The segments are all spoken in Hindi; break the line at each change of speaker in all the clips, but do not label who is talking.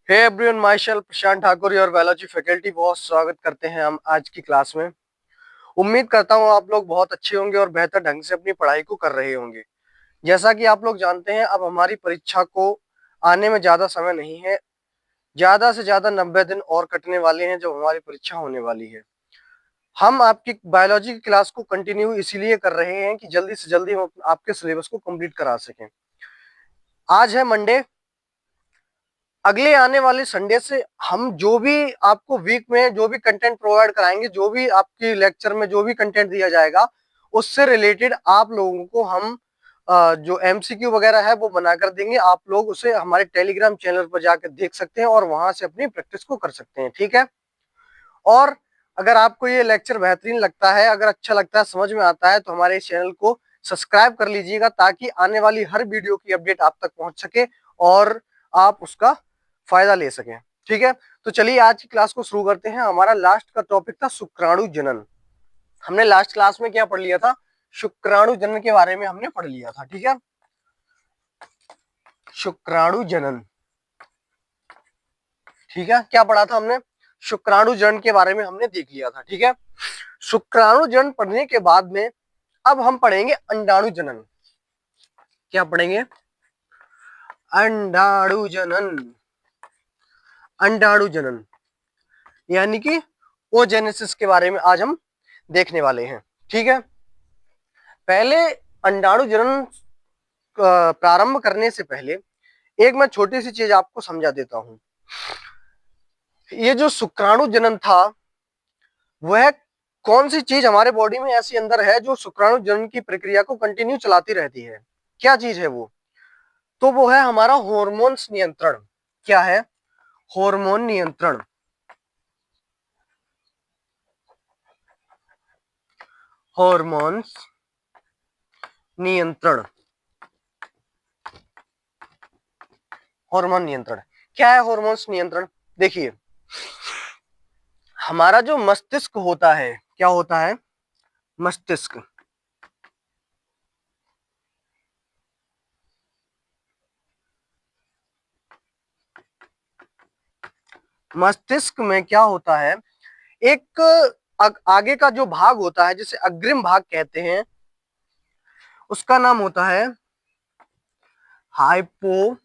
Hey everyone, my self Prashant Thakur, your biology faculty. बहुत स्वागत करते हैं हम आज की क्लास में। उम्मीद करता हूँ आप लोग बहुत अच्छे होंगे और बेहतर ढंग से अपनी पढ़ाई को कर रहे होंगे। जैसा कि आप लोग जानते हैं, अब हमारी परीक्षा को आने में ज्यादा समय नहीं है। ज्यादा से ज्यादा 90 दिन और कटने वाले हैं जब हमारी परीक्षा होने वाली है। हम आपकी बायोलॉजी की क्लास को कंटिन्यू इसीलिए कर रहे हैं कि जल्दी से जल्दी हम आपके सिलेबस को कंप्लीट करा सकें। आज है मंडे। अगले आने वाले संडे से हम जो भी आपको वीक में जो भी कंटेंट प्रोवाइड कराएंगे, जो भी आपकी लेक्चर में जो भी कंटेंट दिया जाएगा, उससे रिलेटेड आप लोगों को हम जो एमसीक्यू वगैरह है वो बनाकर देंगे। आप लोग उसे हमारे टेलीग्राम चैनल पर जाकर देख सकते हैं और वहां से अपनी प्रैक्टिस को कर सकते हैं, ठीक है। और अगर आपको ये लेक्चर बेहतरीन लगता है, अगर अच्छा लगता है, समझ में आता है, तो हमारे इस चैनल को सब्सक्राइब कर लीजिएगा ताकि आने वाली हर वीडियो की अपडेट आप तक पहुंच सके और आप उसका फायदा ले सकें, ठीक है। तो चलिए आज की क्लास को शुरू करते हैं। हमारा लास्ट का टॉपिक था शुक्राणु जनन। हमने लास्ट क्लास में क्या पढ़ लिया था? शुक्राणु जनन के बारे में हमने पढ़ लिया था, ठीक है। शुक्राणु जनन, ठीक है। क्या पढ़ा था हमने? शुक्राणु जनन के बारे में हमने देख लिया था, ठीक है। शुक्राणु जनन पढ़ने के बाद में अब हम पढ़ेंगे अंडाणु जनन। क्या पढ़ेंगे? अंडाणु जनन। अंडाणु जनन यानी कि ओजेनेसिस के बारे में आज हम देखने वाले हैं, ठीक है। पहले अंडाणु जनन प्रारंभ करने से पहले एक मैं छोटी सी चीज आपको समझा देता हूं। ये जो शुक्राणु जनन था, वह कौन सी चीज हमारे बॉडी में ऐसी अंदर है जो शुक्राणु जनन की प्रक्रिया को कंटिन्यू चलाती रहती है? क्या चीज है वो? तो वो है हमारा हॉर्मोन्स नियंत्रण। क्या है? हार्मोन नियंत्रण। हार्मोन्स नियंत्रण। हार्मोन नियंत्रण क्या है? हार्मोन्स नियंत्रण, देखिए, हमारा जो मस्तिष्क होता है, क्या होता है? मस्तिष्क। मस्तिष्क में क्या होता है? एक आगे का जो भाग होता है, जिसे अग्रिम भाग कहते हैं, उसका नाम होता है हाइपोथैलेमस।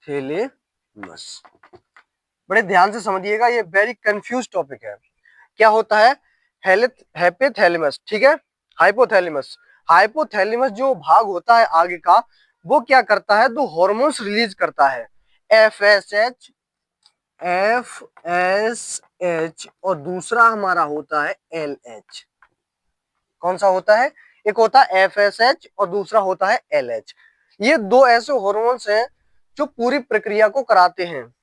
थैलेमस। बड़े ध्यान से समझिएगा, ये वेरी कंफ्यूज टॉपिक है। क्या होता है? हेपेथैलेमस, ठीक है। हाइपोथैलेमस। हाइपोथैलेमस जो भाग होता है आगे का, वो क्या करता है? दो हॉर्मोन्स रिलीज करता है, एफएसएच, एफएसएच, और दूसरा हमारा होता है एलएच। कौन सा होता है? एक होता है एफएसएच और दूसरा होता है एलएच। ये दो ऐसे हॉर्मोन्स हैं जो पूरी प्रक्रिया को कराते हैं,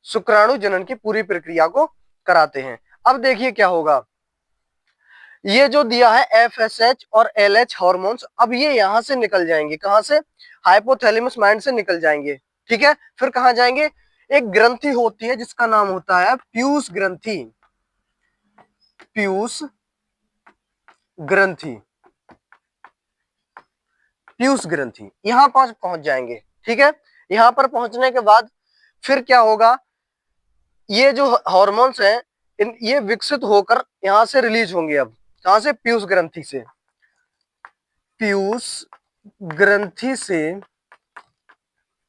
शुक्राणु जनन की पूरी प्रक्रिया को कराते हैं। अब देखिए क्या होगा। ये जो दिया है एफएसएच और एलएच हार्मोन्स, अब ये यहां से निकल जाएंगे। कहां से? हाइपोथैलेमस माइंड से निकल जाएंगे, ठीक है। फिर कहां जाएंगे? एक ग्रंथि होती है जिसका नाम होता है पीयूष ग्रंथि। पीयूष ग्रंथि। पीयूष ग्रंथि यहां पर पहुंच जाएंगे, ठीक है। यहां पर पहुंचने के बाद फिर क्या होगा? ये जो हार्मोन्स हैं, ये विकसित होकर यहां से रिलीज होंगे। अब कहां से? पीयूष ग्रंथि से। पीयूष ग्रंथि से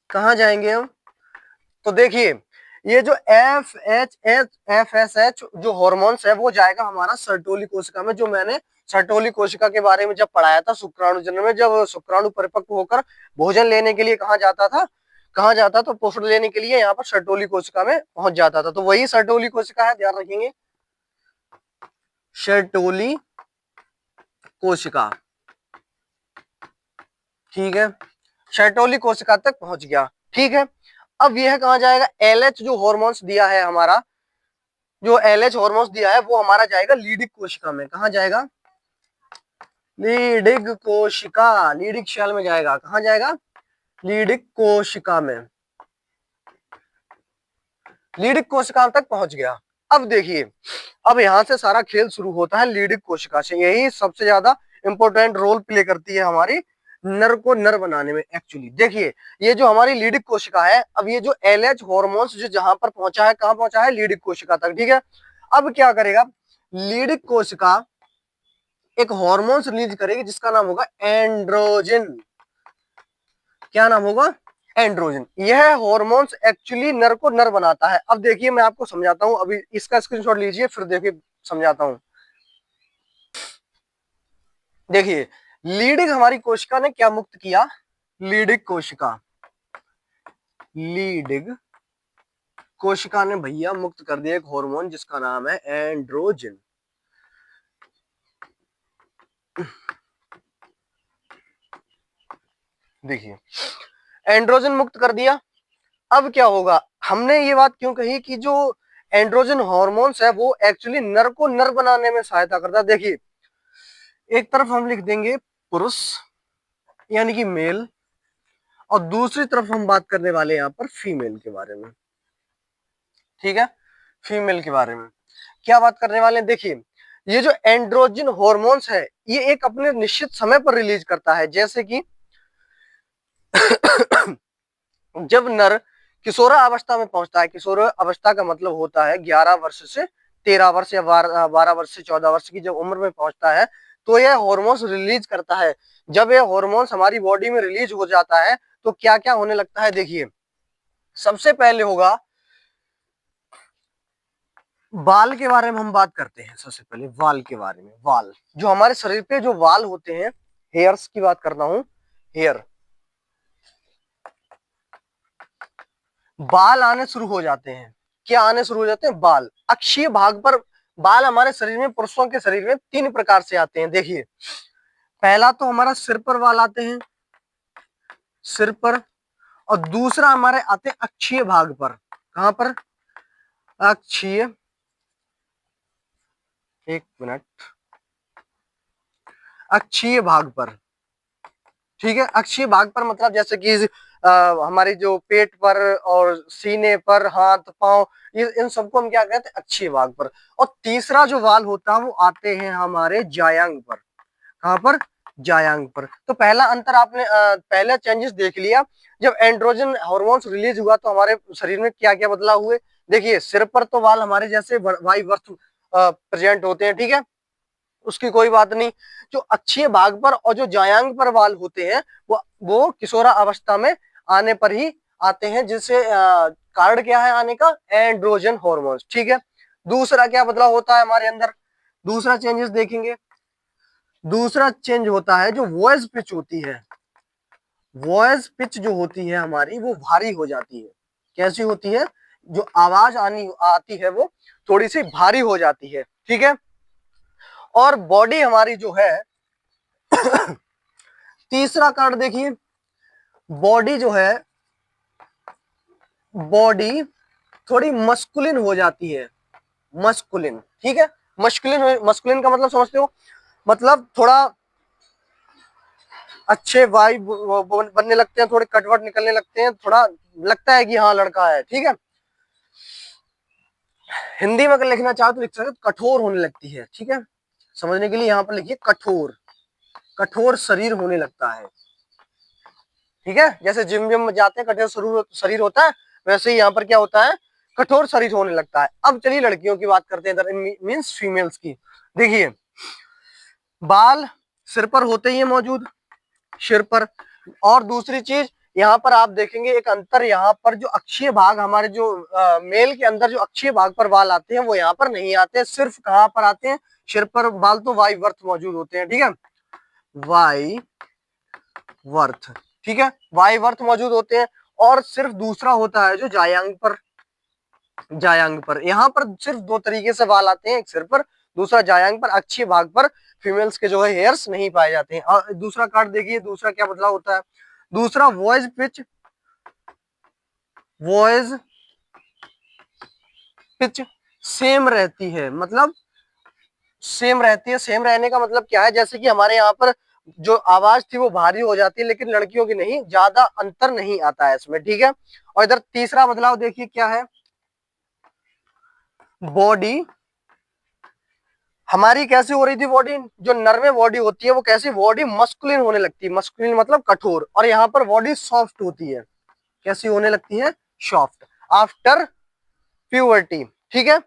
कहां जाएंगे हम? तो देखिए, ये जो एफ एस एच जो हॉर्मोन्स है, वो जाएगा हमारा सर्टोली कोशिका में। जो मैंने सर्टोली कोशिका के बारे में जब पढ़ाया था शुक्राणु जनन में, जब शुक्राणु परिपक्व होकर भोजन लेने के लिए कहाँ जाता था? कहाँ जाता? तो पोषण लेने के लिए यहाँ पर सर्टोली कोशिका में पहुंच जाता था। तो वही सर्टोली कोशिका है, ध्यान रखेंगे, सर्टोली कोशिका, ठीक है। सर्टोली कोशिका तक पहुंच गया, ठीक है। अब यह कहां जाएगा? एलएच जो हॉर्मोन्स दिया है हमारा, जो एलएच हॉर्मोन्स दिया है, वो हमारा जाएगा लीडिक कोशिका में। कहां जाएगा? लीडिक कोशिका, लीडिक शैल में जाएगा। कहां जाएगा? लीडिक कोशिका में। लीडिक कोशिका तक पहुंच गया। अब देखिए, अब यहां से सारा खेल शुरू होता है लीडिक कोशिका से। यही सबसे ज्यादा इंपॉर्टेंट रोल प्ले करती है हमारी नर को नर बनाने में। एक्चुअली देखिए, ये जो हमारी लीडिक कोशिका है, अब ये जो एलएच हॉर्मोन्स जो जहां पर पहुंचा है, कहां पहुंचा है, लीडिक कोशिका तक, ठीक है। अब क्या करेगा, लीडिक कोशिका एक हॉर्मोन्स रिलीज करेगी जिसका नाम होगा एंड्रोजन। क्या नाम होगा, एंड्रोजन। यह हॉर्मोन्स एक्चुअली नर को नर बनाता है। अब देखिए मैं आपको समझाता हूं, अभी इसका स्क्रीनशॉट लीजिए, फिर देखिए समझाता हूं। देखिए, लीडिक हमारी कोशिका ने क्या मुक्त किया, लीडिक कोशिका, लीडिक कोशिका ने भैया मुक्त कर दिया एक हार्मोन जिसका नाम है एंड्रोजन। देखिए, एंड्रोजन मुक्त कर दिया। अब क्या होगा, हमने ये बात क्यों कही कि जो एंड्रोजन हार्मोन्स है वो एक्चुअली नर को नर बनाने में सहायता करता है। देखिए, एक तरफ हम लिख देंगे पुरुष यानी कि मेल, और दूसरी तरफ हम बात करने वाले यहाँ पर फीमेल के बारे में, ठीक है। फीमेल के बारे में क्या बात करने वाले हैं, देखिए, ये जो एंड्रोजन हॉर्मोन्स है ये एक अपने निश्चित समय पर रिलीज करता है। जैसे कि जब नर किशोरावस्था में पहुंचता है, किशोरावस्था का मतलब होता है 11 वर्ष से 13 वर्ष या 12 वर्ष से 14 वर्ष की जब उम्र में पहुंचता है, तो यह हॉर्मोन्स रिलीज करता है। जब यह हॉर्मोन्स हमारी बॉडी में रिलीज हो जाता है तो क्या क्या होने लगता है, देखिए, सबसे पहले होगा बाल के बारे में हम बात करते हैं। सबसे पहले बाल के बारे में, बाल जो हमारे शरीर पे जो बाल होते हैं, हेयर्स की बात करता हूं, हेयर, बाल आने शुरू हो जाते हैं। क्या आने शुरू हो जाते हैं, बाल अक्षीय भाग पर। बाल हमारे शरीर में, पुरुषों के शरीर में 3 प्रकार से आते हैं। देखिए, पहला तो हमारा सिर पर बाल आते हैं, सिर पर, और दूसरा हमारे आते हैं अक्षीय भाग पर। कहां पर, अक्षीय, एक मिनट, अक्षीय भाग पर, ठीक है। अक्षीय भाग पर मतलब जैसे कि हमारी जो पेट पर और सीने पर, हाथ पांव, इन सबको हम क्या कहते हैं, अक्षीय भाग पर। और तीसरा जो वाल होता है वो आते हैं हमारे जायांग पर। कहां पर, जायांग पर। तो पहला अंतर आपने पहला चेंजेस देख लिया। जब एंड्रोजन हार्मोन्स रिलीज हुआ तो हमारे शरीर में क्या क्या बदलाव हुए। देखिए, सिर पर तो वाल हमारे जैसे वाई वर्थ प्रेजेंट होते हैं, ठीक है, उसकी कोई बात नहीं। जो अक्षीय भाग पर और जो जायांग पर वाल होते हैं वो किशोरा अवस्था में आने पर ही आते हैं, जिससे कारण क्या है आने का, एंड्रोजन हार्मोन्स, ठीक है। दूसरा क्या बदलाव होता है हमारे अंदर, दूसरा चेंजेस देखेंगे। दूसरा चेंज होता है जो वॉइस पिच होती है, वॉइस पिच जो होती है हमारी वो भारी हो जाती है। कैसी होती है, जो आवाज आती है वो थोड़ी सी भारी हो जाती है, ठीक है। और बॉडी हमारी जो है तीसरा कार्ड देखिए, बॉडी जो है, बॉडी थोड़ी मस्कुलिन हो जाती है, मस्कुलिन, ठीक है। मस्कुलिन, मस्कुलिन का मतलब समझते हो, मतलब थोड़ा अच्छे वाइब बनने लगते हैं, थोड़े कटवट निकलने लगते हैं, थोड़ा लगता है कि हाँ लड़का है, ठीक है। हिंदी में अगर लिखना चाहो तो लिख सकते, कठोर होने लगती है, ठीक है। समझने के लिए यहाँ पर लिखिए कठोर, कठोर शरीर होने लगता है, ठीक है। जैसे जिम विम में जाते हैं, कठोर शरीर होता है, वैसे ही यहाँ पर क्या होता है, कठोर शरीर होने लगता है। अब चलिए लड़कियों की बात करते हैं, मीन्स फीमेल्स की। देखिए, बाल सिर पर होते ही है मौजूद, सिर पर। और दूसरी चीज यहाँ पर आप देखेंगे एक अंतर, यहाँ पर जो अक्षीय भाग हमारे जो मेल के अंदर जो अक्षीय भाग पर बाल आते हैं वो यहाँ पर नहीं आते, सिर्फ कहाँ पर आते हैं, सिर पर बाल तो वाई वर्थ मौजूद होते हैं, ठीक है, वाई वर्थ, ठीक है, वाई वर्थ मौजूद होते हैं। और सिर्फ दूसरा होता है जो जायांग पर, जायांग पर। यहाँ पर सिर्फ 2 तरीके से बाल आते हैं, एक सिर पर, दूसरा जायांग पर। अक्षीय भाग पर फीमेल्स के जो है हेयर्स नहीं पाए जाते हैं। और दूसरा कार्ड देखिए, दूसरा क्या बदलाव होता है, दूसरा voice pitch, voice pitch same रहती है। मतलब सेम रहती है, सेम रहने का मतलब क्या है, जैसे कि हमारे यहाँ पर जो आवाज थी वो भारी हो जाती है, लेकिन लड़कियों की नहीं, ज्यादा अंतर नहीं आता है इसमें, ठीक है। और इधर तीसरा बदलाव देखिए क्या है, बॉडी हमारी कैसी हो रही थी बॉडी, जो नर में बॉडी होती है वो कैसी बॉडी मस्कुलिन होने लगती है, मस्कुलिन मतलब कठोर, और यहाँ पर बॉडी सॉफ्ट होती है, कैसी होने लगती है, सॉफ्ट, आफ्टर प्यूबर्टी। ठीक है,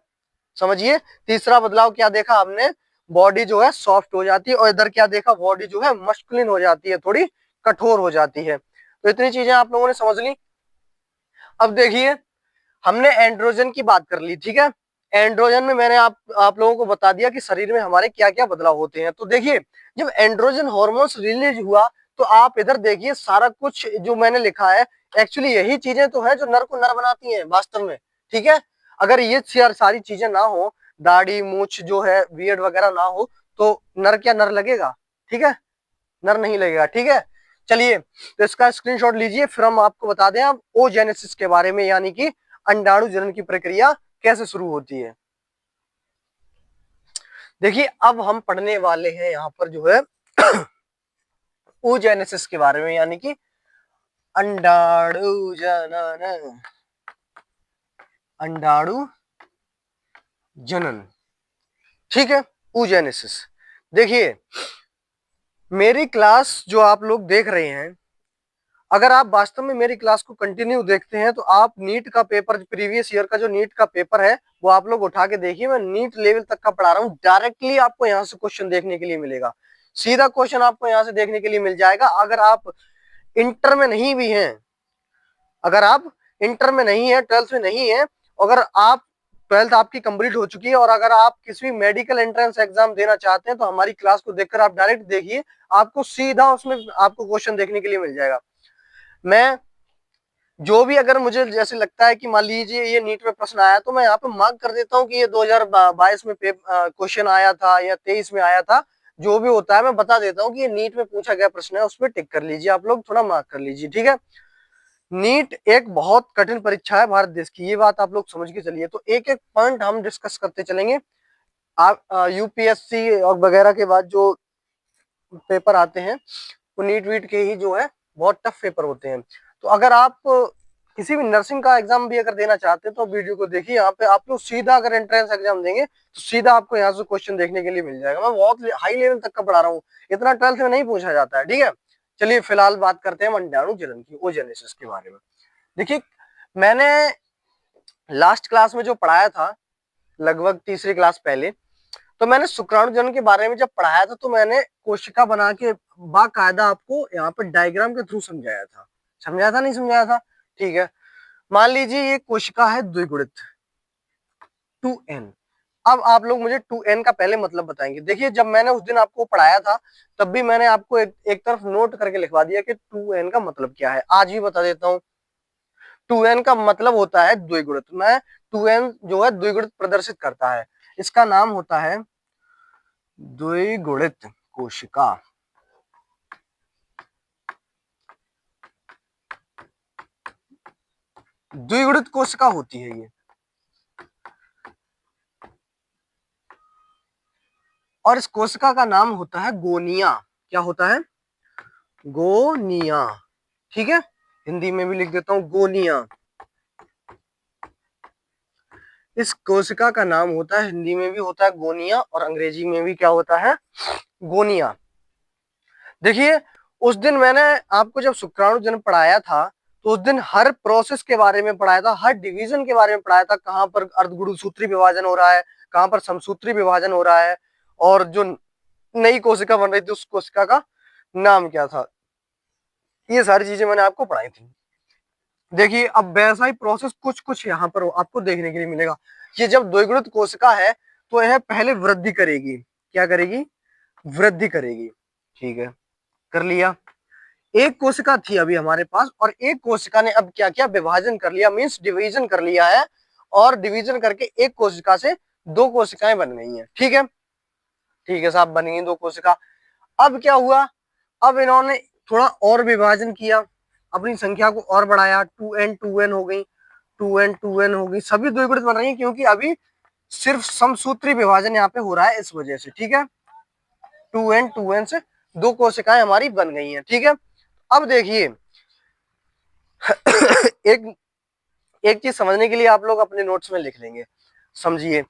समझिए तीसरा बदलाव क्या देखा हमने, बॉडी जो है सॉफ्ट हो जाती है, और इधर क्या देखा, बॉडी जो है मस्कुलिन हो जाती है, थोड़ी कठोर हो जाती है। तो इतनी चीजें आप लोगों ने समझ ली। अब देखिए हमने एंड्रोजन की बात कर ली, ठीक है। एंड्रोजन में मैंने आप लोगों को बता दिया कि शरीर में हमारे क्या क्या बदलाव होते हैं। तो देखिए जब एंड्रोजन हार्मोन्स रिलीज हुआ तो आप इधर देखिए सारा कुछ जो मैंने लिखा है, एक्चुअली यही चीजें तो है जो नर को नर बनाती हैं वास्तव में, ठीक है। अगर ये सारी चीजें ना हो, दाढ़ी मूछ जो है बियर्ड वगैरह ना हो, तो नर क्या नर लगेगा, ठीक है, नर नहीं लगेगा, ठीक है। चलिए तो इसका स्क्रीनशॉट लीजिए, फिर हम आपको बता दें अब ओजेनेसिस के बारे में, यानी कि अंडाणु जनन की प्रक्रिया कैसे शुरू होती है। देखिए अब हम पढ़ने वाले हैं यहाँ पर जो है ओजेनेसिस के बारे में, यानी कि अंडाणु जनन, अंडाणु जनन, ठीक है, ओजेनेसिस। देखिए मेरी क्लास जो आप लोग देख रहे हैं, अगर आप वास्तव में मेरी क्लास को कंटिन्यू देखते हैं तो आप नीट का पेपर, प्रीवियस ईयर का जो नीट का पेपर है वो आप लोग उठा के देखिए, मैं नीट लेवल तक का पढ़ा रहा हूँ, डायरेक्टली आपको यहाँ से क्वेश्चन देखने के लिए मिलेगा, सीधा क्वेश्चन आपको यहाँ से देखने के लिए मिल जाएगा। अगर आप इंटर में नहीं भी हैं, अगर आप इंटर में नहीं है, ट्वेल्थ में नहीं है, अगर आप ट्वेल्थ आपकी कंप्लीट हो चुकी है और अगर आप किसी भी मेडिकल एंट्रेंस एग्जाम देना चाहते हैं तो हमारी क्लास को देखकर आप डायरेक्ट देखिए, आपको सीधा उसमें आपको क्वेश्चन देखने के लिए मिल जाएगा। मैं जो भी, अगर मुझे जैसे लगता है कि मान लीजिए ये नीट में प्रश्न आया तो मैं यहाँ पे मार्क कर देता हूँ कि ये 2022 में क्वेश्चन आया था या 23 में आया था, जो भी होता है मैं बता देता हूँ कि ये नीट में पूछा गया प्रश्न है, उस पर टिक कर लीजिए, आप लोग थोड़ा मार्क कर लीजिए, ठीक है। नीट एक बहुत कठिन परीक्षा है भारत देश की, ये बात आप लोग समझ के चलिए। तो एक एक पॉइंट हम डिस्कस करते चलेंगे। आप यूपीएससी और वगैरह के बाद जो पेपर आते हैं वो नीट वीट के ही जो है बहुत टफ पेपर होते हैं। तो अगर आप किसी भी नर्सिंग का एग्जाम भी अगर देना चाहते हैं तो वीडियो को देखिए, यहाँ पे आप लोग सीधा अगर एंट्रेंस एग्जाम देंगे तो सीधा आपको यहाँ से क्वेश्चन देखने के लिए मिल जाएगा। मैं बहुत हाई लेवल तक का पढ़ा रहा हूँ, इतना ट्वेल्थ में नहीं पूछा जाता है, ठीक है। चलिए फिलहाल बात करते हैं अंडाणु जनन की, ओजेनेसिस के बारे में। देखिए मैंने लास्ट क्लास में जो पढ़ाया था, लगभग तीसरी क्लास पहले, तो मैंने शुक्राणु जनन के बारे में जब पढ़ाया था तो मैंने कोशिका बना के बाकायदा आपको यहाँ पर डायग्राम के थ्रू समझाया था, समझाया था नहीं समझाया था, ठीक है। मान लीजिए ये कोशिका है द्विगुणित 2n। अब आप लोग मुझे 2n का पहले मतलब बताएंगे। देखिए जब मैंने उस दिन आपको पढ़ाया था तब भी मैंने आपको एक तरफ नोट करके लिखवा दिया कि 2n का मतलब क्या है, आज भी बता देता हूँ। 2n का मतलब होता है द्विगुणित, मैं 2n जो है द्विगुणित प्रदर्शित करता है, इसका नाम होता है द्विगुणित कोशिका। द्विगुणित कोशिका होती है ये, और इस कोशिका का नाम होता है गोनिया। क्या होता है, गोनिया, ठीक है, हिंदी में भी लिख देता हूं गोनिया। इस कोशिका का नाम होता है, हिंदी में भी होता है गोनिया और अंग्रेजी में भी क्या होता है, गोनिया। देखिए उस दिन मैंने आपको जब शुक्राणु जन्म पढ़ाया था तो उस दिन हर प्रोसेस के बारे में पढ़ाया था, हर डिवीजन के बारे में पढ़ाया था, कहां पर अर्धगुणसूत्री विभाजन हो रहा है, कहां पर समसूत्री विभाजन हो रहा है, और जो नई कोशिका बन रही थी उस कोशिका का नाम क्या था, ये सारी चीजें मैंने आपको पढ़ाई थी। देखिए अब वैसा ही प्रोसेस कुछ कुछ यहाँ पर आपको देखने के लिए मिलेगा। ये जब द्विगुणित कोशिका है तो यह पहले वृद्धि करेगी, क्या करेगी, वृद्धि करेगी, ठीक है, कर लिया। एक कोशिका थी अभी हमारे पास और एक कोशिका ने अब क्या किया, विभाजन कर लिया, मींस डिवीजन कर लिया है, और डिवीजन करके एक कोशिका से दो कोशिकाएं बन गई हैं, ठीक है, ठीक है साहब, बन गई दो कोशिका। अब क्या हुआ, अब इन्होंने थोड़ा और विभाजन किया, अपनी संख्या को और बढ़ाया, 2n हो गई, 2n हो गई, सभी द्विगुणित बन रही है क्योंकि अभी सिर्फ समसूत्री विभाजन यहाँ पे हो रहा है इस वजह से, ठीक है। 2n से दो कोशिकाएं हमारी बन गई हैं, ठीक है। अब देखिए एक एक चीज समझने के लिए आप लोग अपने नोट्स में लिख लेंगे, समझिए।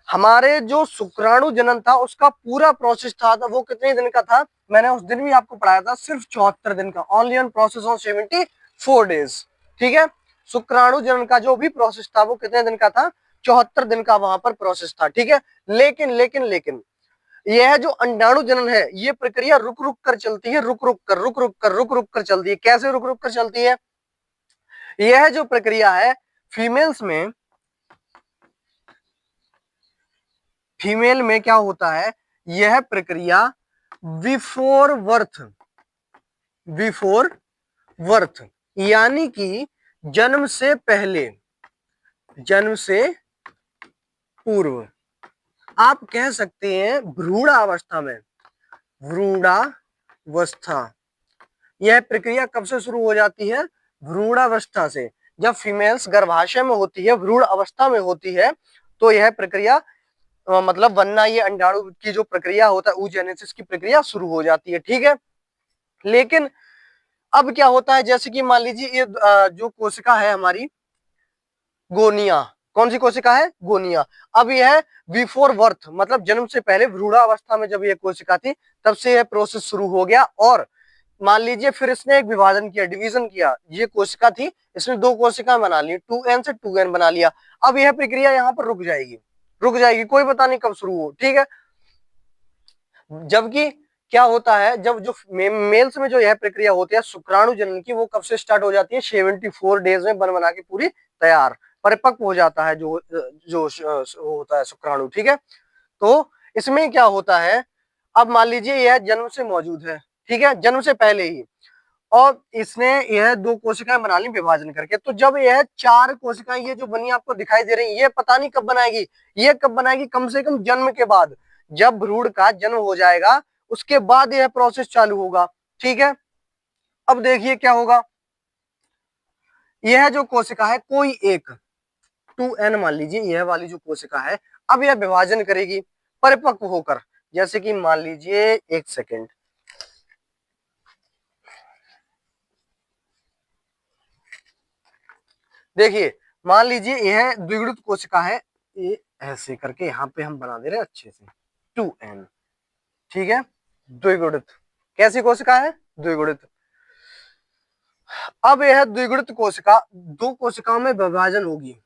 हमारे जो शुक्राणु जनन था उसका पूरा प्रोसेस था वो कितने दिन का था, मैंने उस दिन भी आपको पढ़ाया था, सिर्फ 74 दिन का, only on process on 74 days. ठीक है, शुक्राणु जनन का जो भी प्रोसेस था वो कितने दिन का था, 74 दिन का वहां पर प्रोसेस था। ठीक है, लेकिन लेकिन लेकिन यह जो अंडाणु जनन है ये प्रक्रिया रुक रुक कर चलती है, रुक रुक कर चलती है। कैसे रुक रुक कर चलती है? यह जो प्रक्रिया है फीमेल्स में, फीमेल में क्या होता है, यह प्रक्रिया बिफोर बर्थ, बिफोर बर्थ यानी कि जन्म से पहले, जन्म से पूर्व, आप कह सकते हैं भ्रूणावस्था में, भ्रूणावस्था, यह प्रक्रिया कब से शुरू हो जाती है, भ्रूणावस्था से। जब फीमेल्स गर्भाशय में होती है, भ्रूण अवस्था में होती है, तो यह प्रक्रिया मतलब बनना, ये अंडाणु की जो प्रक्रिया होता है oogenesis की प्रक्रिया शुरू हो जाती है। ठीक है, लेकिन अब क्या होता है, जैसे कि मान लीजिए ये जो कोशिका है हमारी गोनिया, कौन सी कोशिका है, गोनिया। अब यह बिफोर बर्थ मतलब जन्म से पहले भ्रूणावस्था में जब यह कोशिका थी तब से यह प्रोसेस शुरू हो गया, और मान लीजिए फिर इसने एक विभाजन किया, डिवीजन किया, ये कोशिका थी, इसने दो कोशिका बना ली, 2n से 2n बना लिया। अब यह प्रक्रिया यहाँ पर रुक जाएगी, रुक जाएगी, कोई पता नहीं कब शुरू हो। ठीक है, जबकि क्या होता है, जब जो मेल्स में जो यह प्रक्रिया होती है शुक्राणु जनन की, वो कब से स्टार्ट हो जाती है, 74 डेज में बन बना के पूरी तैयार परिपक्व हो जाता है जो जो होता है शुक्राणु। ठीक है, तो इसमें क्या होता है, अब मान लीजिए यह जन्म से मौजूद है, ठीक है, जन्म से पहले ही, और इसने यह दो कोशिकाएं बना ली विभाजन करके, तो जब यह चार कोशिकाएं ये जो बनी आपको दिखाई दे रही, ये पता नहीं कब बनाएगी, ये कब बनाएगी, कम से कम जन्म के बाद, जब भ्रूण का जन्म हो जाएगा उसके बाद यह प्रोसेस चालू होगा। ठीक है, अब देखिए क्या होगा, यह जो कोशिका है कोई एक 2n मान लीजिए, यह वाली जो कोशिका है अब यह विभाजन करेगी परिपक्व होकर, जैसे कि मान लीजिए, एक सेकेंड, देखिए मान लीजिए यह द्विगुणित कोशिका है, ये ऐसे करके यहाँ पे हम बना दे रहे हैं अच्छे से 2n। ठीक है, द्विगुणित, कैसी कोशिका है, द्विगुणित। अब यह द्विगुणित कोशिका दो कोशिकाओं में विभाजन होगी,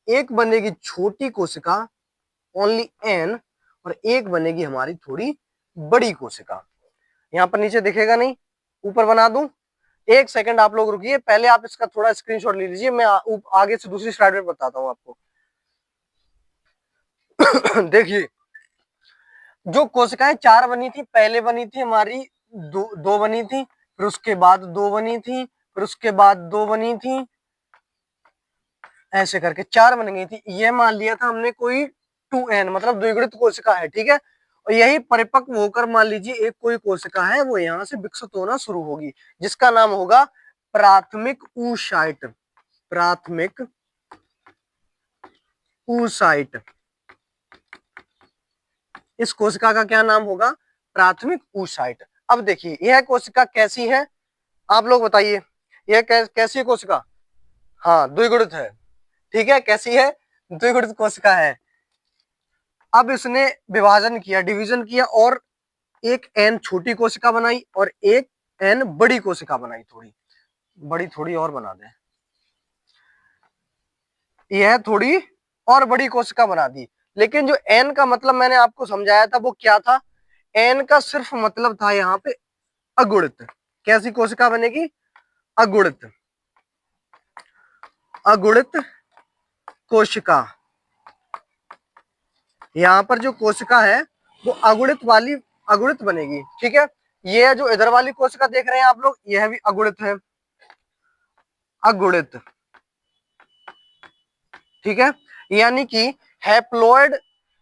एक बनेगी छोटी कोशिका ओनली n, और एक बनेगी हमारी थोड़ी बड़ी कोशिका। यहाँ पर नीचे दिखेगा नहीं, ऊपर बना दूं, एक सेकंड आप लोग रुकिए, पहले आप इसका थोड़ा स्क्रीनशॉट ले लीजिए, मैं आगे से दूसरी स्लाइड में बताता हूं आपको। देखिए जो कोशिकाएं चार बनी थी, पहले बनी थी हमारी दो बनी थी, फिर उसके बाद दो बनी थी, फिर उसके बाद दो बनी थी, ऐसे करके चार बन गई थी। ये मान लिया था हमने कोई 2n मतलब द्विगुणित कोशिका है। ठीक है, और यही परिपक्व होकर मान लीजिए एक कोई कोशिका है वो यहाँ से विकसित होना शुरू होगी, जिसका नाम होगा प्राथमिक ऊसाइट, प्राथमिक ऊसाइट। इस कोशिका का क्या नाम होगा, प्राथमिक ऊसाइट। अब देखिए यह कोशिका कैसी है, आप लोग बताइए, यह कैसी है कोशिका, हाँ द्विगुणित है। ठीक है, कैसी है, द्विगुणित कोशिका है। अब इसने विभाजन किया, डिवीजन किया, और एक एन छोटी कोशिका बनाई और एक एन बड़ी कोशिका बनाई, थोड़ी बड़ी, थोड़ी और बना दे, यह थोड़ी और बड़ी कोशिका बना दी। लेकिन जो एन का मतलब मैंने आपको समझाया था वो क्या था, एन का सिर्फ मतलब था यहाँ पे अगुणित। कैसी कोशिका बनेगी, अगुणित, अगुणित कोशिका। यहाँ पर जो कोशिका है वो अगुणित वाली, अगुणित बनेगी। ठीक है, ये जो इधर वाली कोशिका देख रहे हैं आप लोग, यह भी अगुणित है, अगुणित। ठीक है, यानी कि हैप्लॉइड,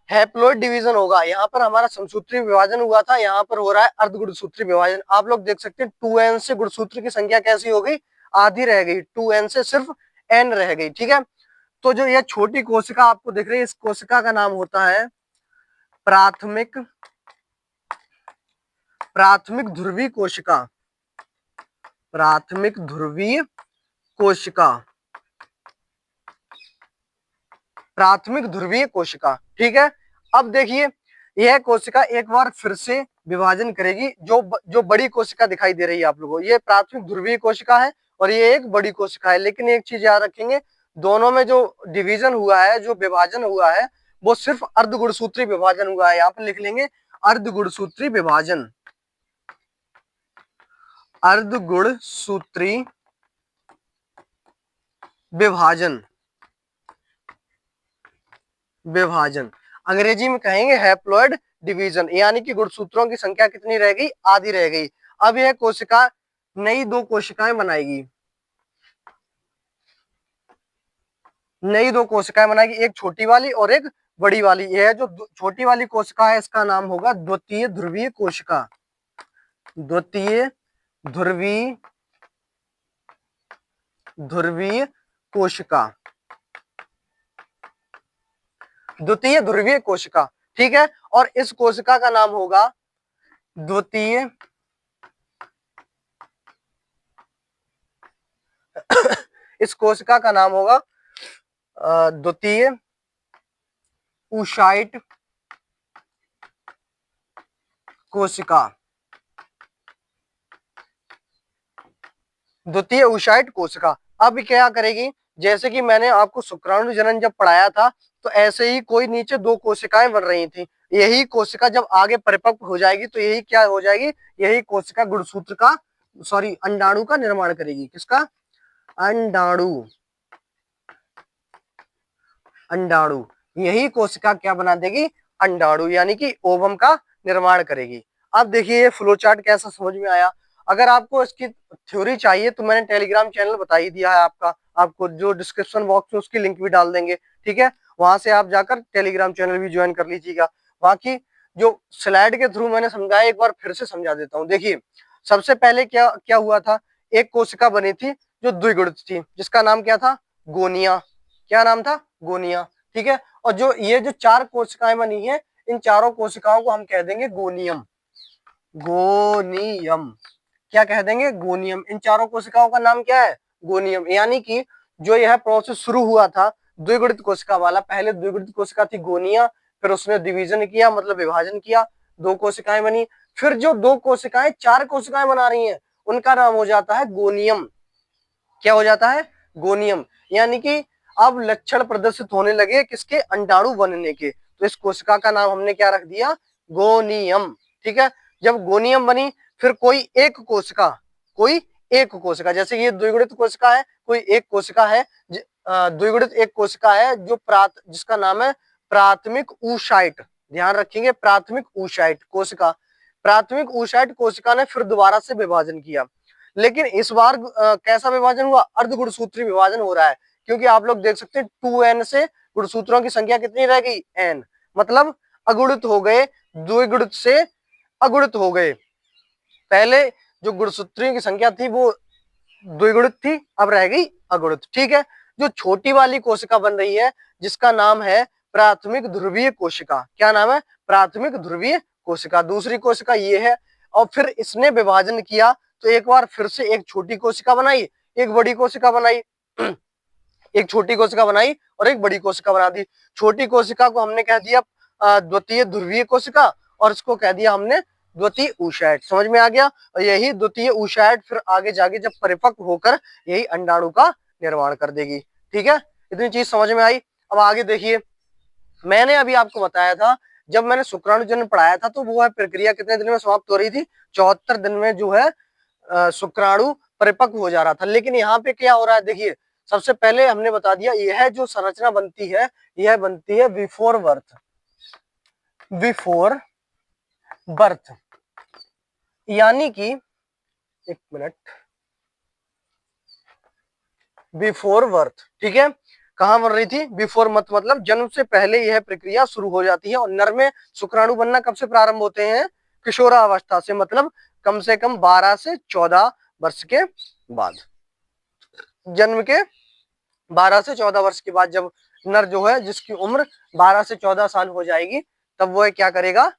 हैप्लॉइड डिवीजन होगा। यहाँ पर हमारा समसूत्री विभाजन हुआ था, यहाँ पर हो रहा है अर्धगुणसूत्री विभाजन। आप लोग देख सकते हैं 2n से गुणसूत्र की संख्या कैसी हो गई, आधी रह गई, 2n से सिर्फ n रह गई। ठीक है, तो जो ये छोटी कोशिका आपको दिख रही है, इस कोशिका का नाम होता है प्राथमिक, प्राथमिक ध्रुवीय कोशिका, प्राथमिक ध्रुवीय कोशिका। प्राथमिक ध्रुवीय कोशिका। ठीक है, अब देखिए यह कोशिका एक बार फिर से विभाजन करेगी। जो बड़ी कोशिका दिखाई दे रही है आप लोगों को, ये प्राथमिक ध्रुवीय कोशिका है और ये एक बड़ी कोशिका है। लेकिन एक चीज याद रखेंगे, दोनों में जो डिवीजन हुआ है, जो विभाजन हुआ है, वो सिर्फ अर्धगुणसूत्री विभाजन हुआ है। यहाँ पर लिख लेंगे अर्धगुणसूत्री विभाजन। अर्धगुणसूत्री विभाजन, विभाजन अंग्रेजी में कहेंगे हैप्लॉइड डिवीजन, यानी कि गुणसूत्रों की संख्या कितनी रह गई? आधी रह गई। अब यह कोशिका नई दो कोशिकाएं बनाएगी, नई दो कोशिकाएं बनाएगी, एक छोटी वाली और एक बड़ी वाली। यह जो छोटी वाली कोशिका है इसका नाम होगा द्वितीय ध्रुवीय कोशिका। द्वितीय ध्रुवीय कोशिका, द्वितीय ध्रुवीय कोशिका। ठीक है, और इस कोशिका का नाम होगा द्वितीय इस कोशिका का नाम होगा द्वितीय ऊसाइट कोशिका। द्वितीय ऊसाइट कोशिका अब क्या करेगी? जैसे कि मैंने आपको शुक्राणु जनन जब पढ़ाया था, तो ऐसे ही कोई नीचे दो कोशिकाएं बन रही थी। यही कोशिका जब आगे परिपक्व हो जाएगी तो यही क्या हो जाएगी? यही कोशिका गुणसूत्र का, सॉरी, अंडाणु का निर्माण करेगी। किसका? अंडाणु। अंडाणु, यही कोशिका क्या बना देगी? अंडाणु, यानी कि ओवम का निर्माण करेगी। अब देखिए ये फ्लो चार्ट कैसा समझ में आया। अगर आपको इसकी थ्योरी चाहिए तो मैंने टेलीग्राम चैनल बता ही दिया है आपका, आपको जो डिस्क्रिप्शन बॉक्स में उसकी लिंक भी डाल देंगे। ठीक है, वहां से आप जाकर टेलीग्राम चैनल भी ज्वाइन कर लीजिएगा। बाकी जो स्लाइड के थ्रू मैंने समझाया, एक बार फिर से समझा देता हूँ। देखिए सबसे पहले क्या क्या हुआ था? एक कोशिका बनी थी जो द्विगुणित थी, जिसका नाम क्या था? गोनिया। क्या नाम था? गोनिया। ठीक है, और जो ये जो चार कोशिकाएं बनी है, इन चारों कोशिकाओं को हम कह देंगे गोनियम। गोनियम, क्या कह देंगे? गोनियम। इन चारों कोशिकाओं का नाम क्या है? गोनियम। यानी कि जो यह प्रोसेस शुरू हुआ था द्विगुणित कोशिका वाला, पहले द्विगुणित कोशिका थी गोनिया, फिर उसने डिवीजन किया, मतलब विभाजन किया, दो कोशिकाएं बनी। फिर जो दो कोशिकाएं चार कोशिकाएं बना रही हैं, उनका नाम हो जाता है गोनियम। क्या हो जाता है? गोनियम। यानी कि अब लक्षण प्रदर्शित होने लगे किसके? अंडाणु बनने के। तो इस कोशिका का नाम हमने क्या रख दिया? गोनियम। ठीक है, जब गोनियम बनी, फिर कोई एक कोशिका, जैसे ये द्विगुणित कोशिका है, कोई एक कोशिका है, द्विगुणित एक कोशिका है जो जिसका नाम है प्राथमिक ऊसाइट। ध्यान रखेंगे, प्राथमिक ऊसाइट कोशिका। प्राथमिक ऊसाइट कोशिका ने फिर दोबारा से विभाजन किया, लेकिन इस बार कैसा विभाजन हुआ? अर्धगुणसूत्री विभाजन हो रहा है, क्योंकि आप लोग देख सकते हैं 2n से गुणसूत्रों की संख्या कितनी रह गई? n, मतलब अगुणित हो गए, द्विगुणित से अगुणित हो गए। पहले जो गुणसूत्रियों की संख्या थी वो द्विगुणित थी, अब रह गई अगुणित। ठीक है, जो छोटी वाली कोशिका बन रही है जिसका नाम है प्राथमिक ध्रुवीय कोशिका। क्या नाम है? प्राथमिक ध्रुवीय कोशिका। दूसरी कोशिका ये है, और फिर इसने विभाजन किया तो एक बार फिर से एक छोटी कोशिका बनाई, एक बड़ी कोशिका बनाई एक छोटी कोशिका बनाई और एक बड़ी कोशिका बना दी। छोटी कोशिका को हमने कह दिया द्वितीय ध्रुवीय कोशिका, और इसको कह दिया हमने द्वितीय ऊसाइट। समझ में आ गया? और यही द्वितीय ऊसाइट फिर आगे जाके जब परिपक्व होकर यही अंडाणु का निर्माण कर देगी। ठीक है, इतनी चीज समझ में आई। अब आगे देखिए, मैंने अभी आपको बताया था, जब मैंने शुक्राणु जनन पढ़ाया था, तो वो है प्रक्रिया कितने दिन में समाप्त हो रही थी? 74 दिन में जो है शुक्राणु परिपक्व हो जा रहा था। लेकिन यहाँ पे क्या हो रहा है? देखिए सबसे पहले हमने बता दिया, यह जो संरचना बनती है, यह बनती है बिफोर बर्थ। बिफोर बर्थ यानी कि, एक मिनट, बिफोर बर्थ। ठीक है, कहां बन रही थी? बिफोर मत, मतलब जन्म से पहले यह प्रक्रिया शुरू हो जाती है। और नर में शुक्राणु बनना कब से प्रारंभ होते हैं? किशोरावस्था से, मतलब कम से कम 12 से 14 वर्ष के बाद। जन्म के 12 से 14 वर्ष के बाद जब नर जो है, जिसकी उम्र 12 से 14 साल हो जाएगी, तब वो क्या करेगा?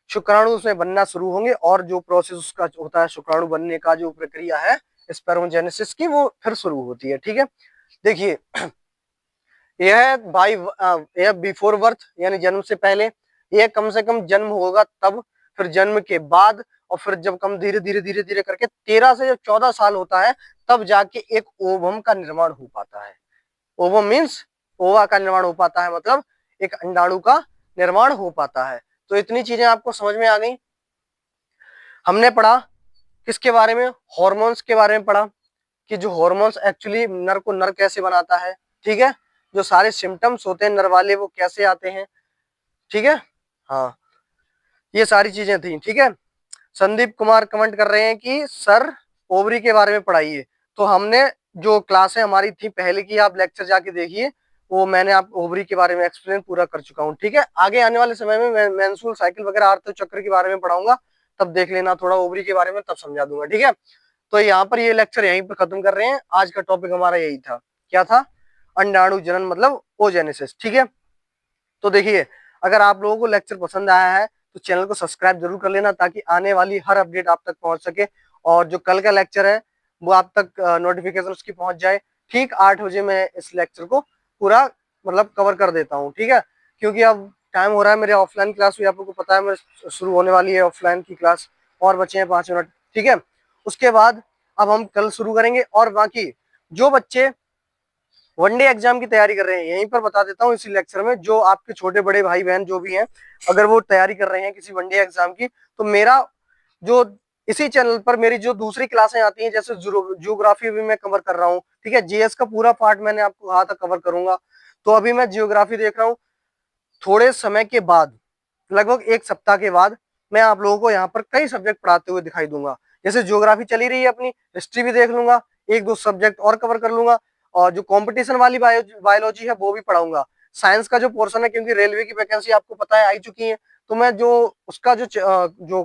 शुक्राणु उसमें बनना शुरू होंगे, और जो प्रोसेस उसका होता है शुक्राणु बनने का, जो प्रक्रिया है स्पर्मोजेनेसिस की, वो फिर शुरू होती है। ठीक है, देखिए यह बाई यह बिफोर बर्थ यानी जन्म से पहले, यह कम से कम जन्म होगा तब, फिर जन्म के बाद, और फिर जब कम धीरे धीरे करके 13 से जब 14 साल होता है तब जाके एक ओवम का निर्माण हो पाता है। ओवम मीन्स ओवा का निर्माण हो पाता है, मतलब एक अंडाणु का निर्माण हो पाता है। तो इतनी चीजें आपको समझ में आ गई। हमने पढ़ा किसके बारे में, हॉर्मोन्स के बारे में पढ़ा कि जो हॉर्मोन्स एक्चुअली नर को नर कैसे बनाता है, ठीक है, जो सारे सिम्टम्स होते हैं नर वाले वो कैसे आते हैं, ठीक है। हाँ, ये सारी चीजें थी, ठीक है। संदीप कुमार कमेंट कर रहे हैं कि सर ओवरी के बारे में पढ़ाइए। तो हमने जो क्लासें हमारी थी पहले की, आप लेक्चर जाके देखिए, वो मैंने आप ओवरी के बारे में एक्सप्लेन पूरा कर चुका हूँ, ठीक है। आगे आने वाले समय में मैं मेंस्ट्रुअल साइकिल वगैरह आर्त चक्र के बारे में पढ़ाऊंगा, तब देख लेना थोड़ा ओवरी के बारे में, तब समझा दूंगा, ठीक है। तो यहाँ पर ये लेक्चर यहीं पर खत्म कर रहे हैं। आज का टॉपिक हमारा यही था, क्या था, अंडाणु जनन मतलब ओजेनेसिस, ठीक है। तो देखिए, अगर आप लोगों को लेक्चर पसंद आया है तो चैनल को सब्सक्राइब जरूर कर लेना, ताकि आने वाली हर अपडेट आप तक पहुंच सके, और जो कल का लेक्चर है वो आप तक नोटिफिकेशन उसकी पहुंच जाए। ठीक 8 बजे मैं इस लेक्चर को पूरा मतलब कवर कर देता हूँ, ठीक है। क्योंकि अब टाइम हो रहा है, मेरे ऑफलाइन क्लास भी आप लोगों को पता है मेरे शुरू होने वाली है, ऑफलाइन की क्लास, और बचे हैं 5 मिनट, ठीक है। उसके बाद अब हम कल शुरू करेंगे। और बाकी जो बच्चे वनडे एग्जाम की तैयारी कर रहे हैं, यहीं पर बता देता हूँ इसी लेक्चर में, जो आपके छोटे बड़े भाई बहन जो भी हैं, अगर वो तैयारी कर रहे हैं किसी वनडे एग्जाम की, तो मेरा जो इसी चैनल पर मेरी जो दूसरी क्लासें आती हैं, जैसे जियोग्राफी भी मैं कवर कर रहा हूँ, ठीक है। जीएस का पूरा पार्ट मैंने आपको कहा था कवर करूंगा, तो अभी मैं जियोग्राफी देख रहा हूँ। थोड़े समय के बाद, लगभग 1 सप्ताह के बाद, मैं आप लोगों को यहाँ पर कई सब्जेक्ट पढ़ाते हुए दिखाई दूंगा। जैसे ज्योग्राफी चली रही है अपनी, हिस्ट्री भी देख लूंगा, 1-2 सब्जेक्ट और कवर कर लूंगा, और जो कंपटीशन वाली बायोलॉजी है वो भी पढ़ाऊंगा। साइंस का जो पोर्शन है, क्योंकि रेलवे की वैकेंसी आपको पता है आई चुकी है, तो मैं जो उसका जो